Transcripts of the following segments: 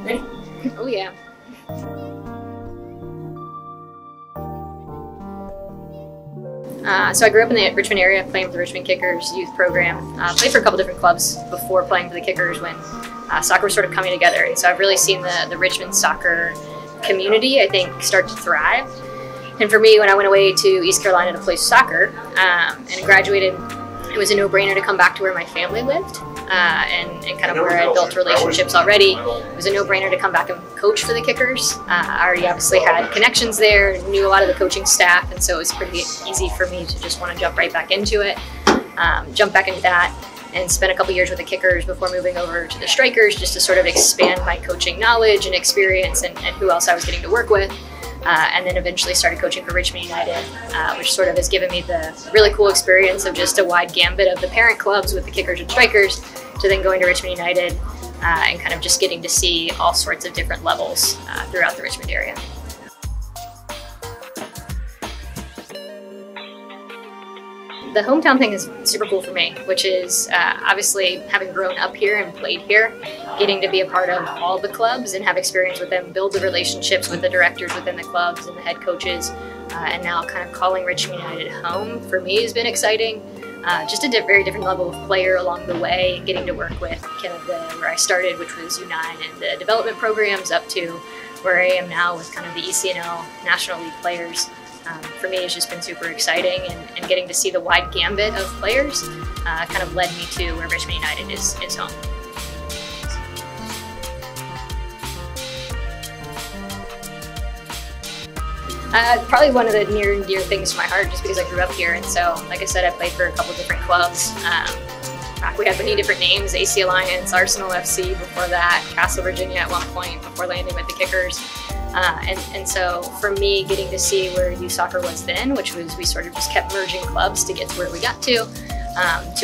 Ready? Oh yeah. So I grew up in the Richmond area, playing for the Richmond Kickers youth program. Played for a couple different clubs before playing for the Kickers when soccer was sort of coming together. And so I've really seen the Richmond soccer community, I think, start to thrive. And for me, when I went away to East Carolina to play soccer and graduated, it was a no-brainer to come back to where my family lived and kind of where I had built relationships already. It was a no-brainer to come back and coach for the Kickers. I already obviously had connections there, knew a lot of the coaching staff, and so it was pretty easy for me to just want to jump right back into it, jump back into that, and spent a couple years with the Kickers before moving over to the Strikers just to sort of expand my coaching knowledge and experience and who else I was getting to work with. And then eventually started coaching for Richmond United, which sort of has given me the really cool experience of just a wide gambit of the parent clubs with the Kickers and Strikers, to then going to Richmond United and kind of just getting to see all sorts of different levels throughout the Richmond area. The hometown thing is super cool for me, which is obviously having grown up here and played here, getting to be a part of all the clubs and have experience with them, build the relationships with the directors within the clubs and the head coaches, and now kind of calling Richmond United home for me has been exciting. Just a very different level of player along the way, getting to work with kind of where I started, which was U9 and the development programs, up to where I am now with kind of the ECNL National League players. For me, it's just been super exciting, and getting to see the wide gambit of players kind of led me to where Richmond United is home. Probably one of the near and dear things to my heart, just because I grew up here, and so, like I said, I played for a couple different clubs. We had many different names: AC Alliance, Arsenal FC before that, Castle, Virginia at one point before landing with the Kickers. And so for me, getting to see where youth soccer was then, which was we sort of just kept merging clubs to get to where we got to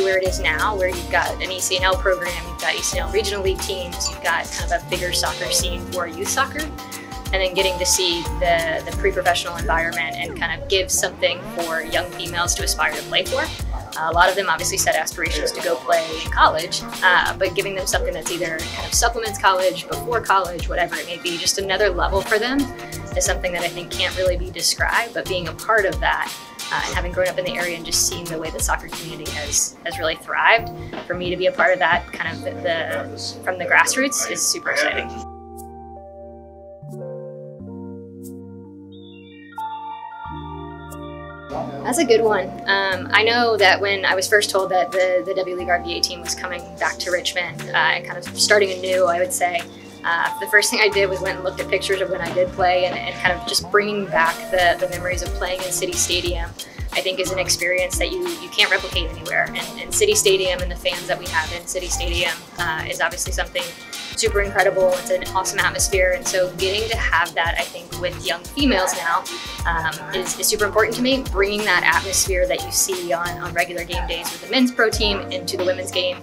where it is now, where you've got an ECNL program, you've got ECNL regional league teams, you've got kind of a bigger soccer scene for youth soccer, and then getting to see the pre-professional environment and kind of give something for young females to aspire to play for. A lot of them obviously set aspirations to go play in college, but giving them something that's either kind of supplements college, before college, whatever it may be, just another level for them is something that I think can't really be described, but being a part of that and having grown up in the area and just seeing the way the soccer community has really thrived, for me to be a part of that kind of from the grassroots is super exciting. That's a good one. I know that when I was first told that the W League RVA team was coming back to Richmond and kind of starting anew, I would say, the first thing I did was went and looked at pictures of when I did play, and kind of just bringing back the memories of playing in City Stadium, I think is an experience that you can't replicate anywhere. And City Stadium and the fans that we have in City Stadium is obviously something super incredible. It's an awesome atmosphere, and so getting to have that, I think, with young females now is super important to me. Bringing that atmosphere that you see on regular game days with the men's pro team into the women's game,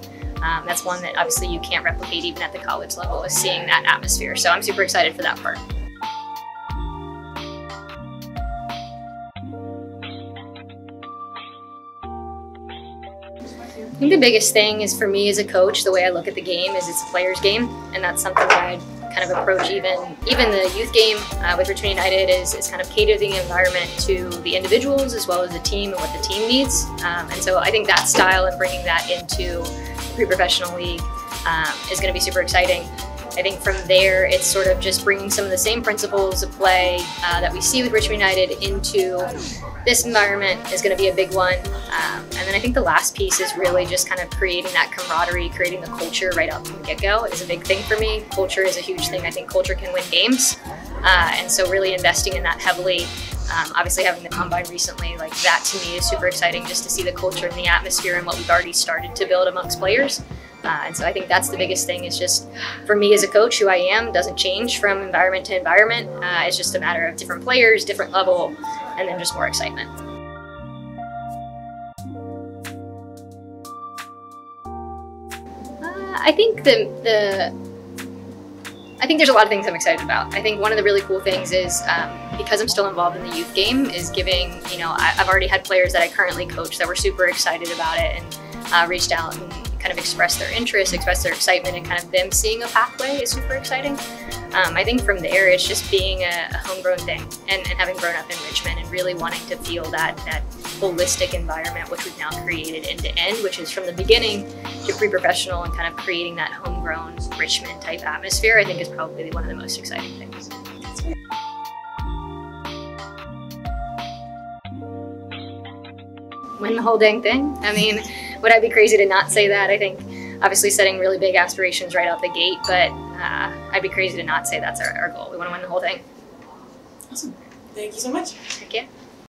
that's one that obviously you can't replicate even at the college level, is seeing that atmosphere. So I'm super excited for that part. I think the biggest thing is, for me as a coach, the way I look at the game is it's a player's game, and that's something that I kind of approach even the youth game with Richmond United is kind of catering the environment to the individuals as well as the team and what the team needs. And so I think that style and bringing that into the pre-professional league is going to be super exciting. I think from there, it's sort of just bringing some of the same principles of play that we see with Richmond United into this environment is going to be a big one. And then I think the last piece is really just kind of creating that camaraderie, creating the culture right out from the get-go is a big thing for me. Culture is a huge thing. I think culture can win games. And so really investing in that heavily. Obviously having the combine recently, like that to me is super exciting, just to see the culture and the atmosphere and what we've already started to build amongst players. And so I think that's the biggest thing, is just, for me as a coach, who I am doesn't change from environment to environment. It's just a matter of different players, different level, and then just more excitement. I think I think there's a lot of things I'm excited about. I think one of the really cool things is, because I'm still involved in the youth game, is giving, I've already had players that I currently coach that were super excited about it and reached out and kind of express their interest, express their excitement, and kind of them seeing a pathway is super exciting. I think from there, it's just being a homegrown thing and having grown up in Richmond and really wanting to feel that holistic environment, which we've now created end to end, which is from the beginning to pre-professional, and kind of creating that homegrown Richmond type atmosphere, I think is probably one of the most exciting things. Win the whole dang thing. I mean, would I be crazy to not say that? I think obviously setting really big aspirations right out the gate, but I'd be crazy to not say that's our goal. We want to win the whole thing. Awesome. Thank you so much. Thank you.